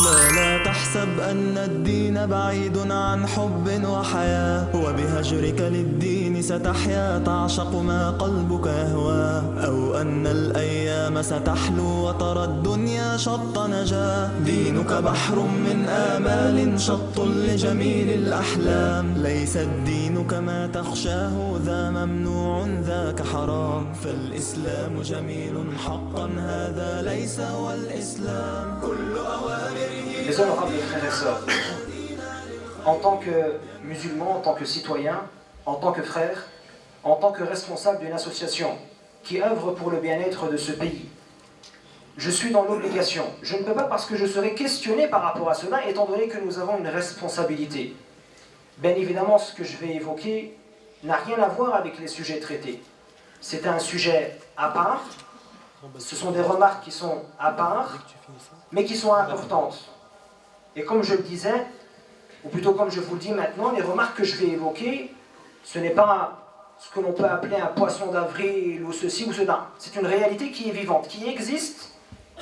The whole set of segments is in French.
لا تحسب أن الدين بعيد عن حب وحياة، وبهجرك للدين ستحيا تعشق ما قلبك يهوى، أو أن الأيام ستحلو وترى الدنيا شط نجاة. دينك بحر من آمال شط لجميل الأحلام، ليس الدين كما تخشاه ذا ممنوع ذاك حرام، فالإسلام جميل حقا هذا ليس هو الإسلام. كل أوامره. Les honorables frères et sœurs, en tant que musulmans, en tant que citoyens, en tant que frères, en tant que responsable d'une association qui œuvre pour le bien-être de ce pays, je suis dans l'obligation. Je ne peux pas parce que je serai questionné par rapport à cela, étant donné que nous avons une responsabilité. Bien évidemment, ce que je vais évoquer n'a rien à voir avec les sujets traités. C'est un sujet à part, ce sont des remarques qui sont à part, mais qui sont importantes. Et comme je le disais, ou plutôt comme je vous le dis maintenant, les remarques que je vais évoquer, ce n'est pas ce que l'on peut appeler un poisson d'avril ou ceci ou cela. C'est une réalité qui est vivante, qui existe.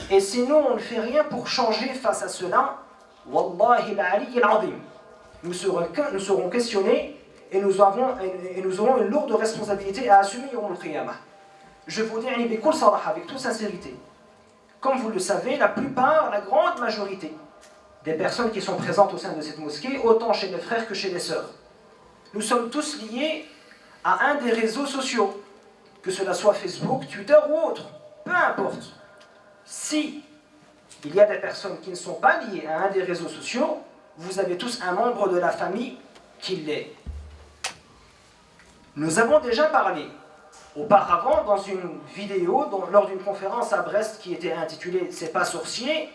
Et si nous, on ne fait rien pour changer face à cela, Wallahi al-Ali al-Azim, nous serons questionnés et nous aurons une lourde responsabilité à assumer Yawm al-Qiyamah. Je vous dis avec toute sincérité. Comme vous le savez, la grande majorité des personnes qui sont présentes au sein de cette mosquée, autant chez les frères que chez les sœurs, nous sommes tous liés à un des réseaux sociaux, que cela soit Facebook, Twitter ou autre, peu importe. Si il y a des personnes qui ne sont pas liées à un des réseaux sociaux, vous avez tous un membre de la famille qui l'est. Nous avons déjà parlé auparavant dans une vidéo, lors d'une conférence à Brest qui était intitulée « C'est pas sorcier »,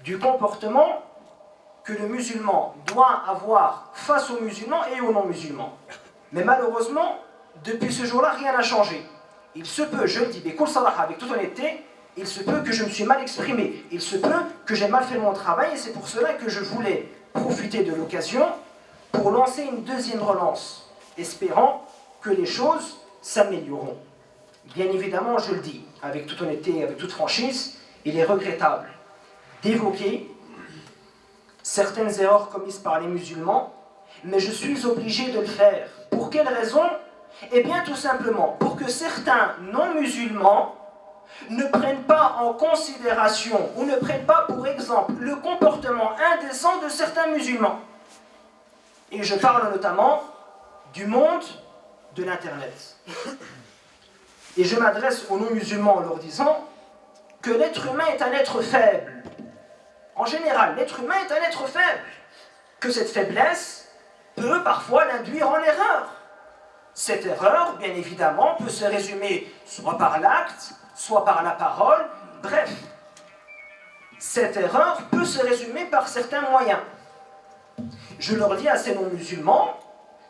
du comportement que le musulman doit avoir face aux musulmans et aux non-musulmans. Mais malheureusement, depuis ce jour-là, rien n'a changé. Il se peut, je le dis, avec toute honnêteté, il se peut que je me suis mal exprimé, il se peut que j'ai mal fait mon travail, et c'est pour cela que je voulais profiter de l'occasion pour lancer une deuxième relance, espérant que les choses s'amélioreront. Bien évidemment, je le dis, avec toute honnêteté et avec toute franchise, il est regrettable d'évoquer certaines erreurs commises par les musulmans, mais je suis obligé de le faire. Pour quelle raison? Eh bien, tout simplement, pour que certains non-musulmans ne prennent pas en considération ou ne prennent pas pour exemple le comportement indécent de certains musulmans. Et je parle notamment du monde de l'Internet. Et je m'adresse aux non-musulmans en leur disant que l'être humain est un être faible. En général, l'être humain est un être faible. Que cette faiblesse peut parfois l'induire en erreur. Cette erreur, bien évidemment, peut se résumer soit par l'acte, soit par la parole, bref. Cette erreur peut se résumer par certains moyens. Je leur dis à ces non-musulmans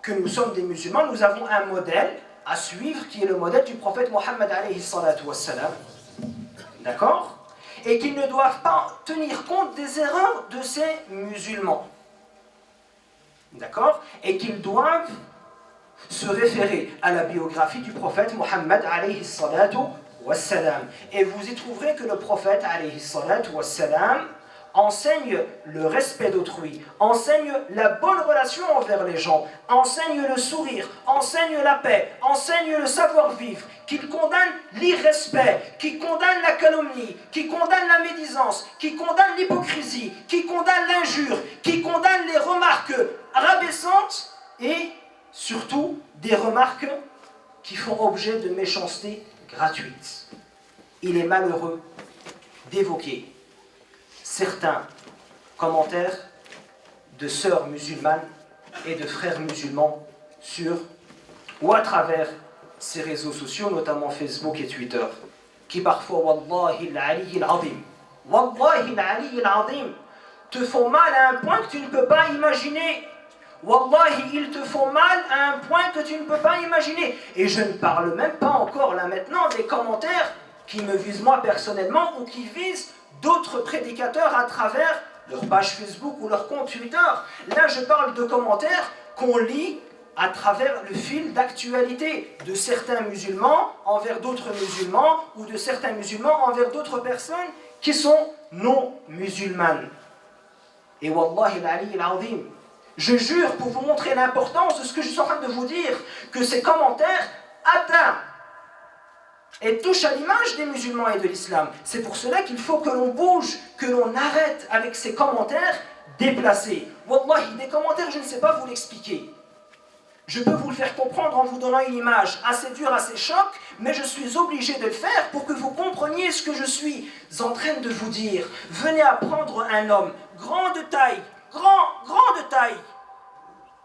que nous sommes des musulmans, nous avons un modèle à suivre qui est le modèle du prophète Mohammed alayhi salatu wassalam. D'accord? Et qu'ils ne doivent pas tenir compte des erreurs de ces musulmans. D'accord? Et qu'ils doivent se référer à la biographie du prophète Mohammed alayhi salatu wassalam. Et vous y trouverez que le prophète alayhi salatu wassalam enseigne le respect d'autrui, enseigne la bonne relation envers les gens, enseigne le sourire, enseigne la paix, enseigne le savoir-vivre, qu'il condamne l'irrespect, qui condamne la calomnie, qui condamne la médisance, qui condamne l'hypocrisie, qui condamne l'injure, qui condamne les remarques rabaissantes et surtout des remarques qui font objet de méchanceté gratuite. Il est malheureux d'évoquer certains commentaires de sœurs musulmanes et de frères musulmans sur ou à travers ces réseaux sociaux, notamment Facebook et Twitter, qui parfois, Wallahi al-Ali al-Azim, Wallahi al-Ali al-Azim, te font mal à un point que tu ne peux pas imaginer. Wallahi, ils te font mal à un point que tu ne peux pas imaginer. Et je ne parle même pas encore là maintenant des commentaires qui me visent moi personnellement ou qui visent d'autres prédicateurs à travers leur page Facebook ou leur compte Twitter. Là, je parle de commentaires qu'on lit à travers le fil d'actualité de certains musulmans envers d'autres musulmans ou de certains musulmans envers d'autres personnes qui sont non musulmanes. Et Wallahi al-Ali al-Azim, je jure pour vous montrer l'importance de ce que je suis en train de vous dire, que ces commentaires atteignent et touchent à l'image des musulmans et de l'islam. C'est pour cela qu'il faut que l'on bouge, que l'on arrête avec ces commentaires déplacés. Wallahi, des commentaires, je ne sais pas vous l'expliquer. Je peux vous le faire comprendre en vous donnant une image assez dure, assez choc, mais je suis obligé de le faire pour que vous compreniez ce que je suis en train de vous dire. Venez apprendre un homme, grand de taille, grand de taille,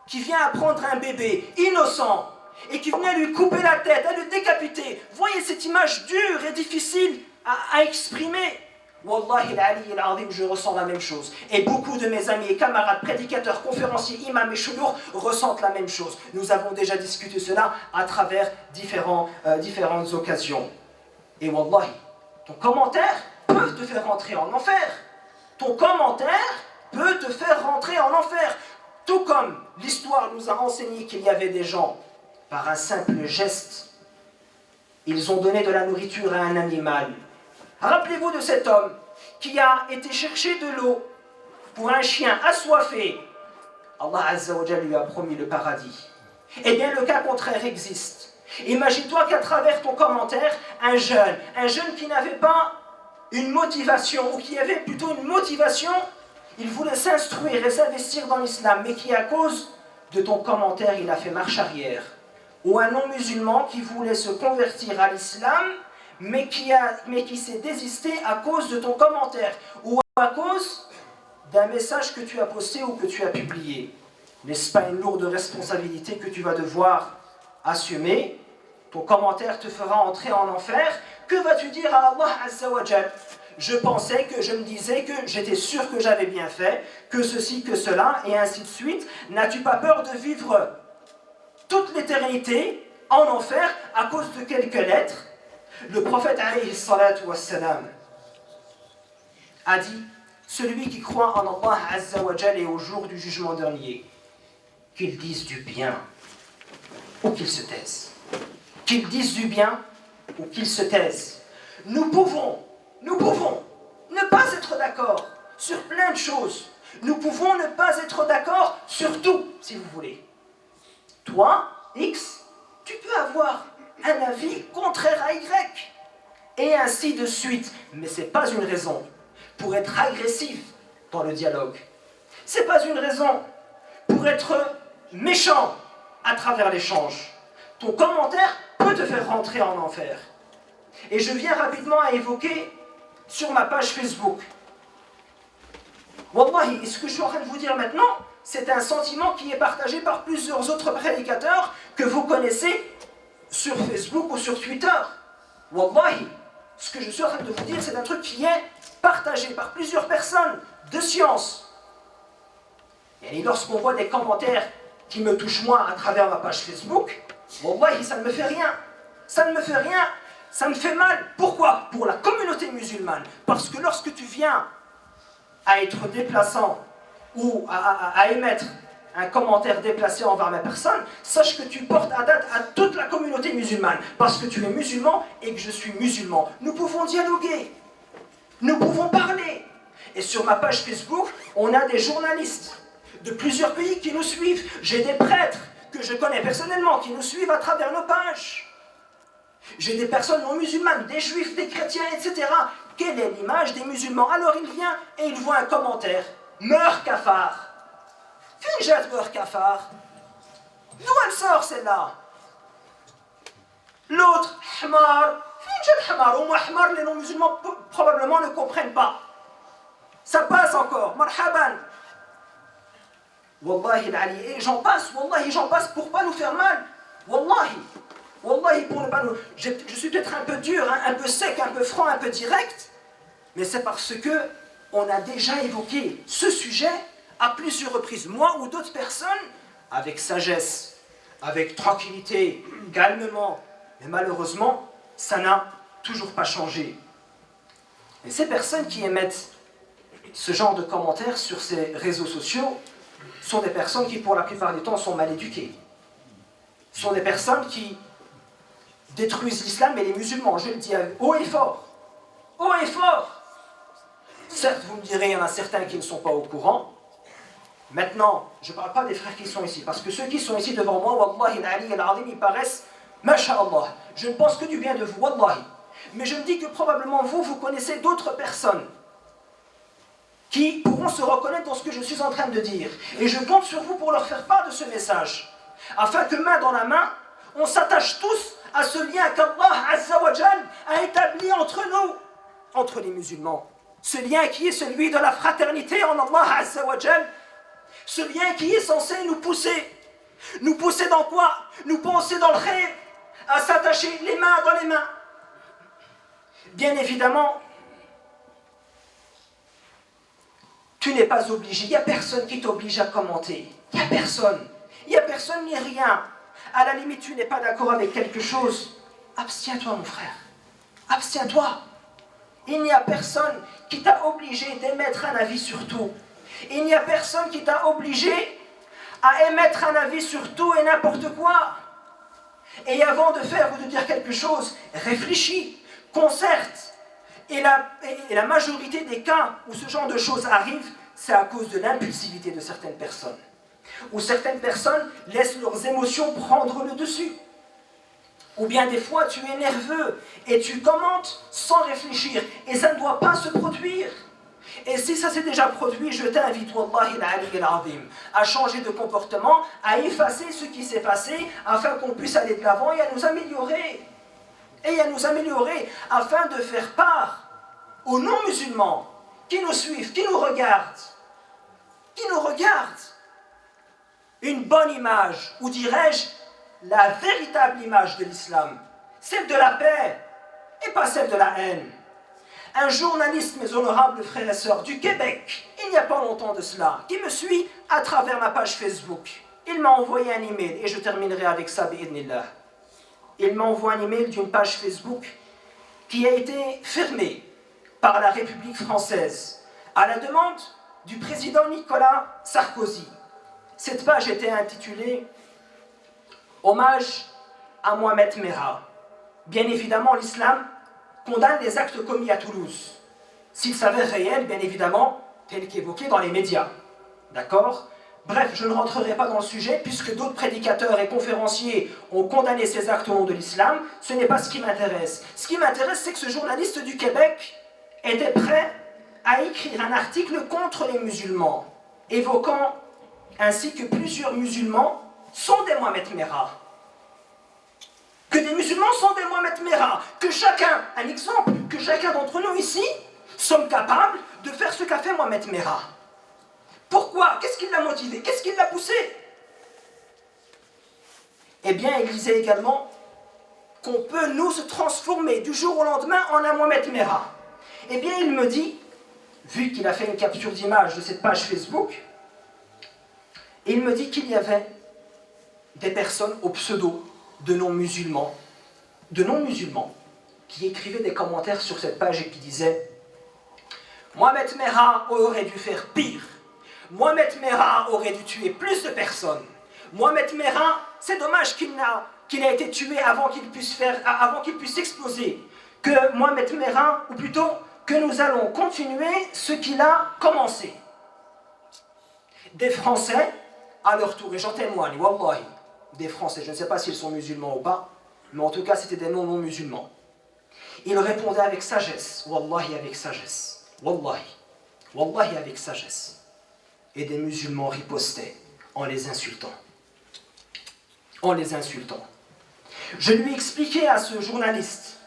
qui vient apprendre un bébé, innocent, et qui venait lui couper la tête, à le décapiter. Voyez cette image dure et difficile à exprimer. Wallahi al-Ali al-Azim, je ressens la même chose. Et beaucoup de mes amis et camarades, prédicateurs, conférenciers, imams et chouyours ressentent la même chose. Nous avons déjà discuté cela à travers différentes occasions. Et Wallahi, ton commentaire peut te faire rentrer en enfer. Ton commentaire peut te faire rentrer en enfer. Tout comme l'histoire nous a enseigné qu'il y avait des gens, par un simple geste, ils ont donné de la nourriture à un animal. Rappelez-vous de cet homme qui a été chercher de l'eau pour un chien assoiffé. Allah Azza wa Jalla lui a promis le paradis. Eh bien, le cas contraire existe. Imagine-toi qu'à travers ton commentaire, un jeune qui n'avait pas une motivation, ou qui avait plutôt une motivation, il voulait s'instruire et s'investir dans l'islam, mais qui à cause de ton commentaire, il a fait marche arrière. Ou un non-musulman qui voulait se convertir à l'islam, mais qui s'est désisté à cause de ton commentaire, ou à cause d'un message que tu as posté ou que tu as publié. N'est-ce pas une lourde responsabilité que tu vas devoir assumer? Ton commentaire te fera entrer en enfer. Que vas-tu dire à Allah Azza wa Jal? Je pensais que je me disais que j'étais sûr que j'avais bien fait, que ceci, que cela, et ainsi de suite. N'as-tu pas peur de vivre toute l'éternité en enfer à cause de quelques lettres? Le prophète alayhi salatu wassalam a dit: celui qui croit en Allah Azza wa Jal et au jour du jugement dernier, qu'il dise du bien ou qu'il se taise. Qu'il dise du bien ou qu'il se taise. Nous pouvons ne pas être d'accord sur plein de choses. Nous pouvons ne pas être d'accord sur tout, si vous voulez. Toi, X, tu peux avoir un avis contraire à Y. Et ainsi de suite. Mais ce n'est pas une raison pour être agressif dans le dialogue. Ce n'est pas une raison pour être méchant à travers l'échange. Ton commentaire peut te faire rentrer en enfer. Et je viens rapidement à évoquer sur ma page Facebook. Wallahi, ce que je suis en train de vous dire maintenant, c'est un sentiment qui est partagé par plusieurs autres prédicateurs que vous connaissez sur Facebook ou sur Twitter. Wallahi, ce que je suis en train de vous dire, c'est un truc qui est partagé par plusieurs personnes de science. Et lorsqu'on voit des commentaires qui me touchent moi à travers ma page Facebook, wallahi, ça ne me fait rien. Ça ne me fait rien. Ça me fait mal. Pourquoi? Pour la communauté musulmane. Parce que lorsque tu viens à être déplaçant ou à émettre un commentaire déplacé envers ma personne, sache que tu portes atteinte à toute la communauté musulmane. Parce que tu es musulman et que je suis musulman. Nous pouvons dialoguer. Nous pouvons parler. Et sur ma page Facebook, on a des journalistes de plusieurs pays qui nous suivent. J'ai des prêtres que je connais personnellement qui nous suivent à travers nos pages. J'ai des personnes non musulmanes, des juifs, des chrétiens, etc. Quelle est l'image des musulmans? Alors il vient et il voit un commentaire. Meurs kafar. Finjat meurs kafar. D'où elle sort celle-là? L'autre, hmar. Finjat hmar. Au moins hmar, les non musulmans probablement ne comprennent pas. Ça passe encore. Marhaban. Wallahi al-Ali. Et j'en passe, wallahi, j'en passe pour pas nous faire mal. Wallahi. Wallahi, pour ne pas nous... Je suis peut-être un peu dur, hein, un peu sec, un peu franc, un peu direct, mais c'est parce que on a déjà évoqué ce sujet à plusieurs reprises, moi ou d'autres personnes, avec sagesse, avec tranquillité, calmement, mais malheureusement, ça n'a toujours pas changé. Et ces personnes qui émettent ce genre de commentaires sur ces réseaux sociaux sont des personnes qui, pour la plupart du temps, sont mal éduquées. Ce sont des personnes qui détruisent l'islam et les musulmans, je le dis haut et fort. Haut et fort. Certes, vous me direz, il y en a certains qui ne sont pas au courant, Maintenant, je ne parle pas des frères qui sont ici, parce que ceux qui sont ici devant moi, Wallahi al-Ali al-Azim, ils paraissent, masha'Allah, je ne pense que du bien de vous, Wallahi. Mais je me dis que probablement vous connaissez d'autres personnes qui pourront se reconnaître dans ce que je suis en train de dire. Et je compte sur vous pour leur faire part de ce message, afin que main dans la main, on s'attache tous à ce lien qu'Allah Azza wa Jal a établi entre nous, entre les musulmans. Ce lien qui est celui de la fraternité en Allah Azza wa Jal. Ce lien qui est censé nous pousser. Nous pousser dans quoi? Nous pousser dans le khayr, à s'attacher les mains dans les mains. Bien évidemment, tu n'es pas obligé. Il n'y a personne qui t'oblige à commenter. Il n'y a personne. Il n'y a personne ni rien. À la limite, tu n'es pas d'accord avec quelque chose. Abstiens-toi, mon frère. Abstiens-toi. Il n'y a personne qui t'a obligé d'émettre un avis sur tout. Il n'y a personne qui t'a obligé à émettre un avis sur tout et n'importe quoi. Et avant de faire ou de dire quelque chose, réfléchis, concerte. Et la majorité des cas où ce genre de choses arrive, c'est à cause de l'impulsivité de certaines personnes. Où certaines personnes laissent leurs émotions prendre le dessus. Ou bien des fois tu es nerveux et tu commentes sans réfléchir. Et ça ne doit pas se produire. Et si ça s'est déjà produit, je t'invite, Wallahi al-Ali al-Azim, à changer de comportement, à effacer ce qui s'est passé, afin qu'on puisse aller de l'avant et à nous améliorer. Et à nous améliorer, afin de faire part aux non-musulmans qui nous suivent, qui nous regardent, une bonne image, ou dirais-je, la véritable image de l'islam, celle de la paix, et pas celle de la haine. Un journaliste, mes honorables frères et sœurs, du Québec, il n'y a pas longtemps de cela, qui me suit à travers ma page Facebook, il m'a envoyé un email, et je terminerai avec ça, bi'idnillah. Il m'envoie un email d'une page Facebook qui a été fermée par la République française à la demande du président Nicolas Sarkozy. Cette page était intitulée « Hommage à Mohamed Merah ». Bien évidemment, l'islam condamne les actes commis à Toulouse, s'ils s'avèrent réels, bien évidemment, tels qu'évoqués dans les médias. D'accord ? Bref, je ne rentrerai pas dans le sujet, puisque d'autres prédicateurs et conférenciers ont condamné ces actes au nom de l'islam. Ce n'est pas ce qui m'intéresse. Ce qui m'intéresse, c'est que ce journaliste du Québec était prêt à écrire un article contre les musulmans, évoquant ainsi que plusieurs musulmans sont des Mohamed Merah. Que des musulmans sont des Mohamed Merah. Que chacun, un exemple, que chacun d'entre nous ici sommes capables de faire ce qu'a fait Mohamed Merah. Pourquoi? Qu'est-ce qui l'a motivé? Qu'est-ce qui l'a poussé? Eh bien, il disait également qu'on peut, nous, se transformer du jour au lendemain en un Mohamed Merah. Eh bien, il me dit, vu qu'il a fait une capture d'image de cette page Facebook, il me dit qu'il y avait des personnes au pseudo de non-musulmans, qui écrivaient des commentaires sur cette page et qui disaient « Mohamed Merah aurait dû faire pire. Mohamed Merah aurait dû tuer plus de personnes. Mohamed Merah, c'est dommage qu'il ait été tué avant qu'il puisse exploser. Que Mohamed Merah, ou plutôt que nous allons continuer ce qu'il a commencé. » Des Français, à leur tour, et j'en témoigne, wallahi, des Français, je ne sais pas s'ils sont musulmans ou pas, mais en tout cas c'était des non-musulmans. Ils répondaient avec sagesse, wallahi avec sagesse, wallahi avec sagesse. Et des musulmans ripostaient en les insultant. Je lui expliquais à ce journaliste,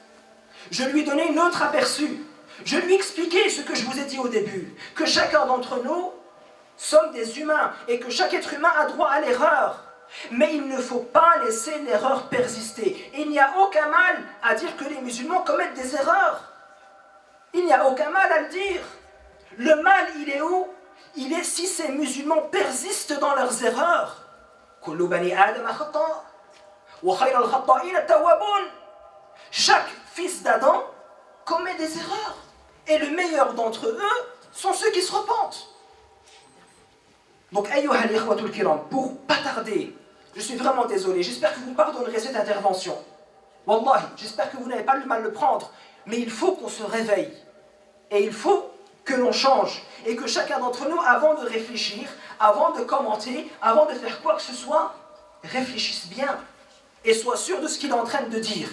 je lui donnais un autre aperçu, je lui expliquais ce que je vous ai dit au début, que chacun d'entre nous sommes des humains et que chaque être humain a droit à l'erreur. Mais il ne faut pas laisser l'erreur persister. Il n'y a aucun mal à dire que les musulmans commettent des erreurs. Il n'y a aucun mal à le dire. Le mal, il est où? Il est si ces musulmans persistent dans leurs erreurs. Chaque fils d'Adam commet des erreurs. Et le meilleur d'entre eux sont ceux qui se repentent. Donc, ayyuhal ikhwatul kiram, pour pas tarder, je suis vraiment désolé, j'espère que vous me pardonnerez cette intervention. Wallahi, j'espère que vous n'avez pas le mal de le prendre, mais il faut qu'on se réveille. Et il faut que l'on change. Et que chacun d'entre nous, avant de réfléchir, avant de commenter, avant de faire quoi que ce soit, réfléchissent bien et soient sûrs de ce qu'il est en train de dire.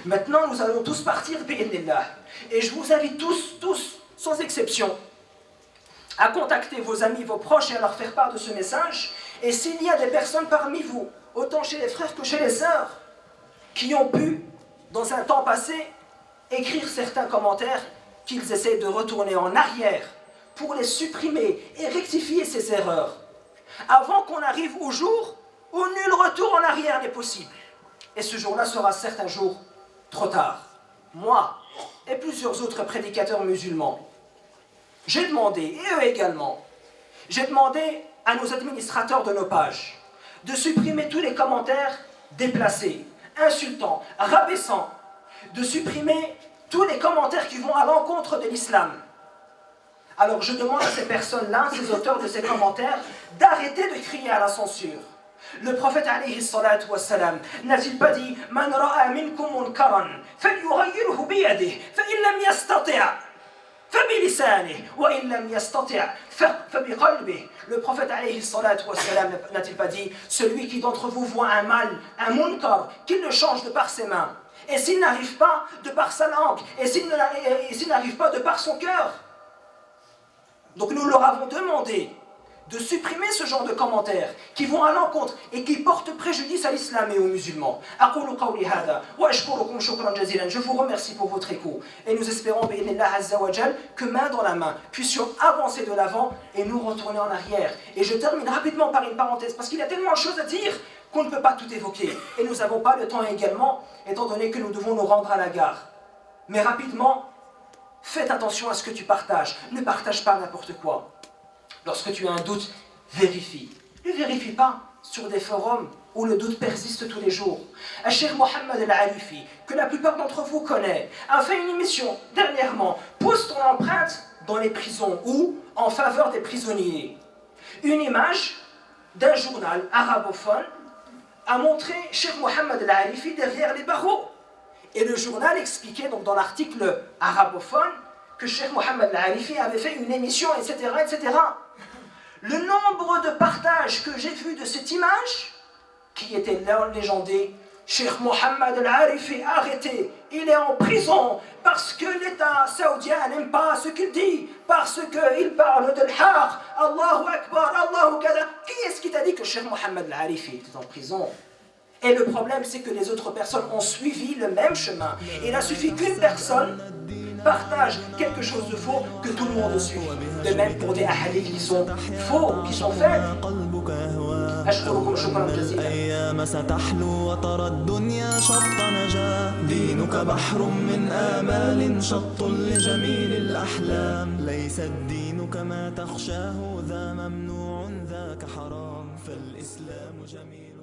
Maintenant, nous allons tous partir, bi'idhnillah. Et je vous invite tous, sans exception, à contacter vos amis, vos proches et à leur faire part de ce message. Et s'il y a des personnes parmi vous, autant chez les frères que chez les sœurs, qui ont pu, dans un temps passé, écrire certains commentaires, qu'ils essaient de retourner en arrière pour les supprimer et rectifier ces erreurs, avant qu'on arrive au jour où nul retour en arrière n'est possible. Et ce jour-là sera certes un jour trop tard. Moi et plusieurs autres prédicateurs musulmans, j'ai demandé, et eux également, j'ai demandé à nos administrateurs de nos pages de supprimer tous les commentaires déplacés, insultants, rabaissants, de supprimer tous les commentaires qui vont à l'encontre de l'islam. Alors je demande à ces personnes-là, ces auteurs de ces commentaires, d'arrêter de crier à la censure. Le prophète alayhi salatu wassalam n'a-t-il pas dit « Man ra'a minkum munkaran, falyughayyirhu biyadihi, fa in lam yastati' فبلسانه وإن لم يستطع فبقلبه. Le prophète alayhi salatu wassalam n'a-t-il pas dit celui qui d'entre vous voit un mal, un munkar, qu'il le change de par ses mains, et s'il n'arrive pas de par sa langue, et s'il n'arrive pas de par son cœur. Donc nous leur avons demandé de supprimer ce genre de commentaires qui vont à l'encontre et qui portent préjudice à l'islam et aux musulmans. Je vous remercie pour votre écoute et nous espérons que main dans la main puissions avancer de l'avant et nous retourner en arrière. Et je termine rapidement par une parenthèse parce qu'il y a tellement de choses à dire qu'on ne peut pas tout évoquer et nous n'avons pas le temps également étant donné que nous devons nous rendre à la gare. Mais rapidement, faites attention à ce que tu partages, ne partage pas n'importe quoi. Lorsque tu as un doute, vérifie. Ne vérifie pas sur des forums où le doute persiste tous les jours. Cheikh Mohammed Al-Arifi, que la plupart d'entre vous connaissent, a fait une émission dernièrement. Pose ton empreinte dans les prisons ou en faveur des prisonniers. Une image d'un journal arabophone a montré Cheikh Mohammed Al-Arifi derrière les barreaux. Et le journal expliquait donc dans l'article arabophone que Cheikh Mohammed Al-Arifi avait fait une émission, etc., etc. Le nombre de partages que j'ai vu de cette image, qui était légendée, Cheikh Mohammed Al-Arifi arrêté, il est en prison parce que l'État saoudien n'aime pas ce qu'il dit, parce qu'il parle de l'haq, Allahu Akbar, Allahu Kada. Qui est-ce qui t'a dit que Cheikh Mohammed Al-Arifi était en prison? Et le problème, c'est que les autres personnes ont suivi le même chemin. Il a suffi qu'une personne partage quelque chose de faux que tout le monde suit. De même pour des ahadiths qui sont faux, qui sont faibles. أشكركم شكرا جزيلا. الأيام ستحلو وترى الدنيا شط نجاة. دينك بحر من آمال شط لجميل الأحلام. ليس الدين كما تخشاه ذا ممنوع ذاك حرام. فالإسلام جميل.